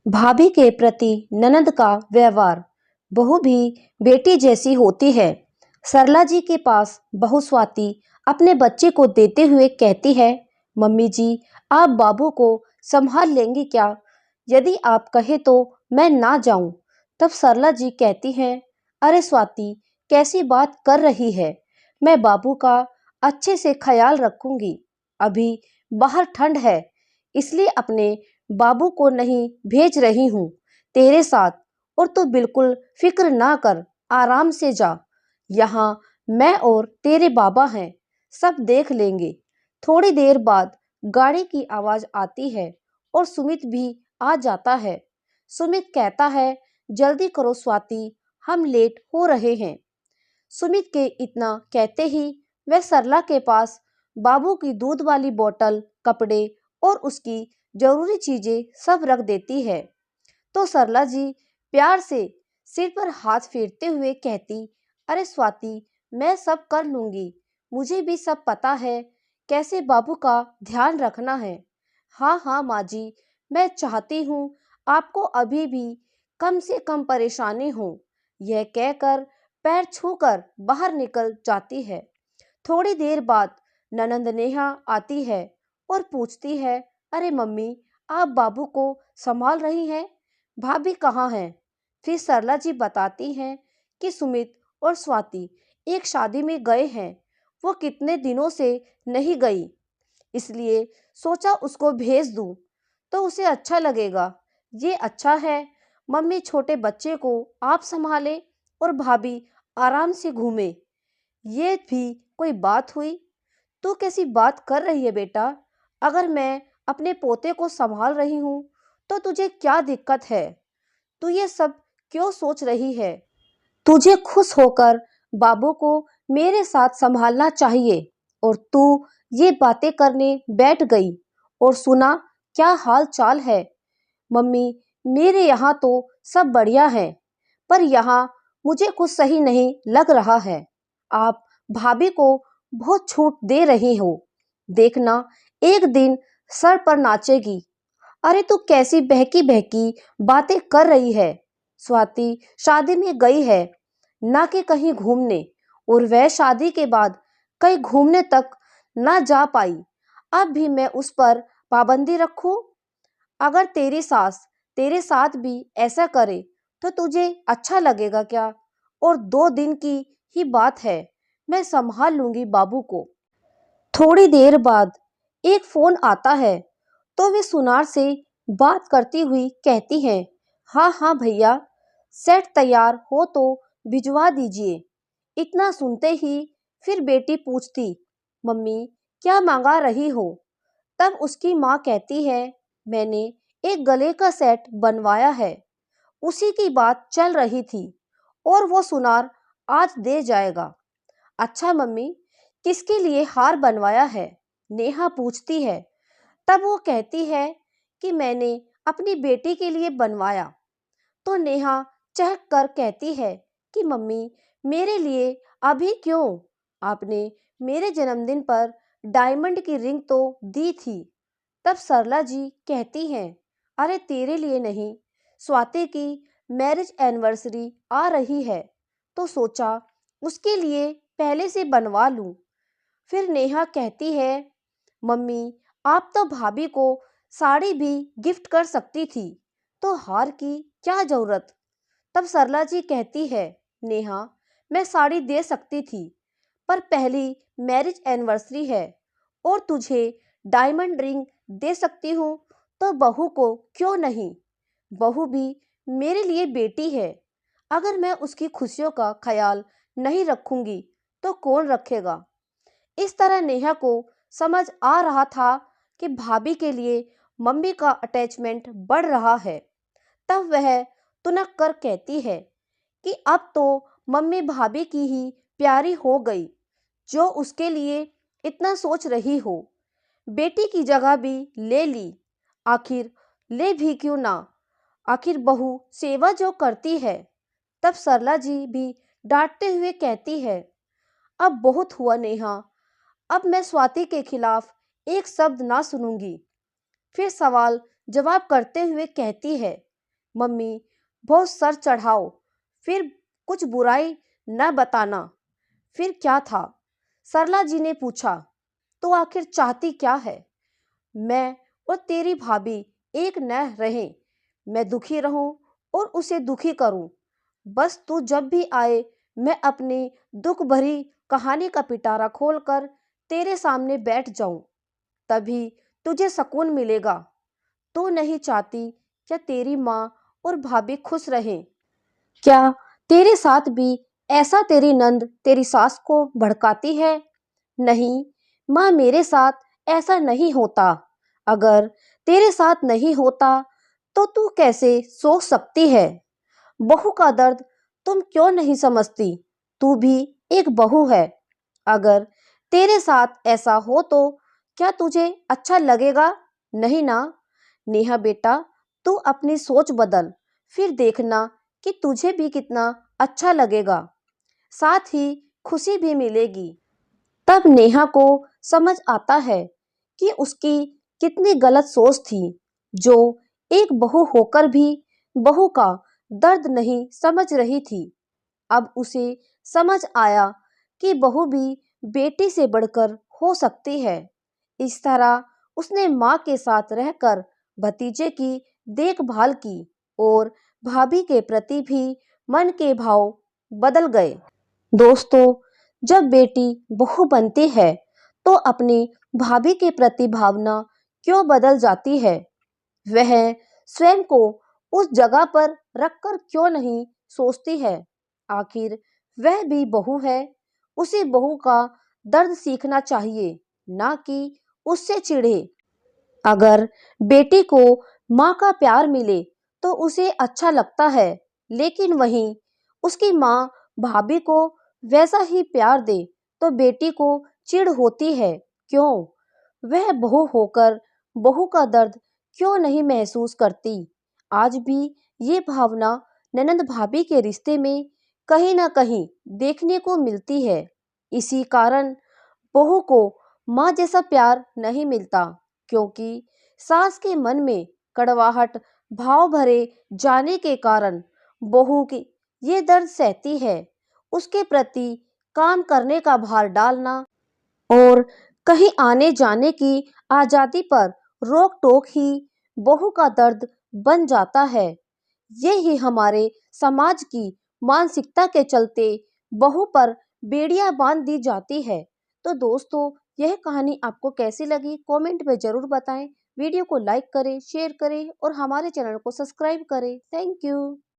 भाभी के प्रति ननद का व्यवहार बहू भी बेटी जैसी होती है। सरला जी के पास बहू स्वाति अपने बच्चे को देते हुए कहती है, मम्मी जी आप बाबू को संभाल लेंगी क्या? यदि आप कहे तो मैं ना जाऊं। तब सरला जी कहती हैं, अरे स्वाति कैसी बात कर रही है, मैं बाबू का अच्छे से ख्याल रखूंगी। अभी बाहर ठंड है इसलिए अपने बाबू को नहीं भेज रही हूँ तेरे साथ। और तू बिल्कुल फिक्र ना कर, आराम से जा। यहाँ मैं और तेरे बाबा हैं, सब देख लेंगे। थोड़ी देर बाद गाड़ी की आवाज आती है और सुमित भी आ जाता है। सुमित कहता है, जल्दी करो स्वाति, हम लेट हो रहे हैं। सुमित के इतना कहते ही वह सरला के पास बाबू की दूध वाली बोतल, कपड़े और उसकी जरूरी चीजें सब रख देती है। तो सरला जी प्यार से सिर पर हाथ फेरते हुए कहती, अरे स्वाति मैं सब कर लूंगी, मुझे भी सब पता है कैसे बाबू का ध्यान रखना है। हाँ हाँ माँ जी, मैं चाहती हूँ आपको अभी भी कम से कम परेशानी हो। यह कहकर पैर छूकर बाहर निकल जाती है। थोड़ी देर बाद ननंद नेहा आती है और पूछती है, अरे मम्मी आप बाबू को संभाल रही हैं, भाभी कहाँ हैं? फिर सरला जी बताती हैं कि सुमित और स्वाति एक शादी में गए हैं, वो कितने दिनों से नहीं गई, इसलिए सोचा उसको भेज दूं तो उसे अच्छा लगेगा। ये अच्छा है मम्मी छोटे बच्चे को आप संभाले और भाभी आराम से घूमे। ये भी कोई बात हुई? तू कैसी बात कर रही है बेटा? अगर मैं अपने पोते को संभाल रही हूँ तो तुझे क्या दिक्कत है? तू ये सब क्यों सोच रही है? तुझे खुश होकर बाबू को मेरे साथ संभालना चाहिए और तू ये बातें करने बैठ गई। और सुना क्या हाल चाल है? मम्मी मेरे यहाँ तो सब बढ़िया है, पर यहाँ मुझे कुछ सही नहीं लग रहा है। आप भाभी को बहुत छूट दे रही हो, देखना एक दिन सर पर नाचेगी। अरे तू कैसी बहकी बहकी बातें कर रही है? स्वाति शादी में गई है ना कि कहीं घूमने, और वह शादी के बाद कहीं घूमने तक ना जा पाई। अब भी मैं उस पर पाबंदी रखूं? अगर तेरी सास तेरे साथ भी ऐसा करे तो तुझे अच्छा लगेगा क्या? और 2 दिन की ही बात है, मैं संभाल लूंगी बाबू को। थोड़ी देर बाद एक फोन आता है तो वे सुनार से बात करती हुई कहती हैं, हाँ हाँ भैया, सेट तैयार हो तो भिजवा दीजिए। इतना सुनते ही फिर बेटी पूछती, मम्मी क्या मंगा रही हो? तब उसकी माँ कहती है, मैंने एक गले का सेट बनवाया है, उसी की बात चल रही थी और वो सुनार आज दे जाएगा। अच्छा मम्मी, किसके लिए हार बनवाया है? नेहा पूछती है। तब वो कहती है कि मैंने अपनी बेटी के लिए बनवाया। तो नेहा चहक कर कहती है कि मम्मी मेरे लिए अभी क्यों? आपने मेरे जन्मदिन पर डायमंड की रिंग तो दी थी। तब सरला जी कहती हैं, अरे तेरे लिए नहीं, स्वाति की मैरिज एनिवर्सरी आ रही है तो सोचा उसके लिए पहले से बनवा लूं। फिर नेहा कहती है, मम्मी आप तो भाभी को साड़ी भी गिफ्ट कर सकती थी, तो हार की क्या जरूरत? तब सरला जी कहती है, नेहा मैं साड़ी दे सकती थी, पर पहली मैरिज एनिवर्सरी है और तुझे डायमंड रिंग दे सकती हूँ तो बहू को क्यों नहीं? बहू भी मेरे लिए बेटी है। अगर मैं उसकी खुशियों का ख्याल नहीं रखूंगी तो कौन रखेगा? इस तरह नेहा को समझ आ रहा था कि भाभी के लिए मम्मी का अटैचमेंट बढ़ रहा है। तब वह तुनक कर कहती है कि अब तो मम्मी भाभी की ही प्यारी हो गई, जो उसके लिए इतना सोच रही हो। बेटी की जगह भी ले ली, आखिर ले भी क्यों ना, आखिर बहू सेवा जो करती है। तब सरला जी भी डांटते हुए कहती है, अब बहुत हुआ नेहा, अब मैं स्वाति के खिलाफ एक शब्द ना सुनूंगी। फिर सवाल जवाब करते हुए कहती है, मम्मी बहुत सर चढ़ाओ, फिर कुछ बुराई न बताना। फिर क्या था? सरला जी ने पूछा। तो आखिर चाहती क्या है? मैं और तेरी भाभी एक न रहें, मैं दुखी रहूं और उसे दुखी करूं। बस तू जब भी आए मैं अपनी दुख भरी कहानी का पिटारा खोलकर तेरे सामने बैठ जाऊं, तभी तुझे सुकून मिलेगा। तू नहीं चाहती क्या तेरी माँ और भाभी खुश रहें? क्या तेरे साथ भी ऐसा तेरी नंद तेरी सास को भड़काती है? नहीं माँ, मेरे साथ ऐसा नहीं होता। अगर तेरे साथ नहीं होता तो तू कैसे सोच सकती है? बहू का दर्द तुम क्यों नहीं समझती? तू भी एक बहू है। अगर तेरे साथ ऐसा हो तो क्या तुझे अच्छा लगेगा? नहीं ना। नेहा बेटा, तू अपनी सोच बदल, फिर देखना कि तुझे भी कितना अच्छा लगेगा, साथ ही खुशी भी मिलेगी। तब नेहा को समझ आता है कि उसकी कितनी गलत सोच थी, जो एक बहू होकर भी बहू का दर्द नहीं समझ रही थी। अब उसे समझ आया कि बहू भी बेटी से बढ़कर हो सकती है। इस तरह उसने माँ के साथ रहकर भतीजे की देखभाल की और भाभी के प्रति भी मन के भाव बदल गए। दोस्तों, जब बेटी बहू बनती है तो अपनी भाभी के प्रति भावना क्यों बदल जाती है? वह स्वयं को उस जगह पर रखकर क्यों नहीं सोचती है? आखिर वह भी बहू है। उसे बहू का दर्द सीखना चाहिए, ना कि उससे चिढ़े। अगर बेटी को माँ का प्यार मिले तो उसे अच्छा लगता है, लेकिन वहीं उसकी माँ भाभी को वैसा ही प्यार दे तो बेटी को चिढ़ होती है। क्यों? वह बहू होकर बहू का दर्द क्यों नहीं महसूस करती? आज भी ये भावना ननंद भाभी के रिश्ते में कहीं ना कहीं देखने को मिलती है। इसी कारण बहू को माँ जैसा प्यार नहीं मिलता, क्योंकि सास के मन में कड़वाहट भाव भरे जाने के कारण बहू की ये दर्द सहती है। उसके प्रति काम करने का भार डालना और कहीं आने जाने की आजादी पर रोक टोक ही बहू का दर्द बन जाता है। यही हमारे समाज की मानसिकता के चलते बहू पर बेड़ियां बांध दी जाती है। तो दोस्तों, यह कहानी आपको कैसी लगी कमेंट में जरूर बताएं। वीडियो को लाइक करें, शेयर करें और हमारे चैनल को सब्सक्राइब करें। Thank you.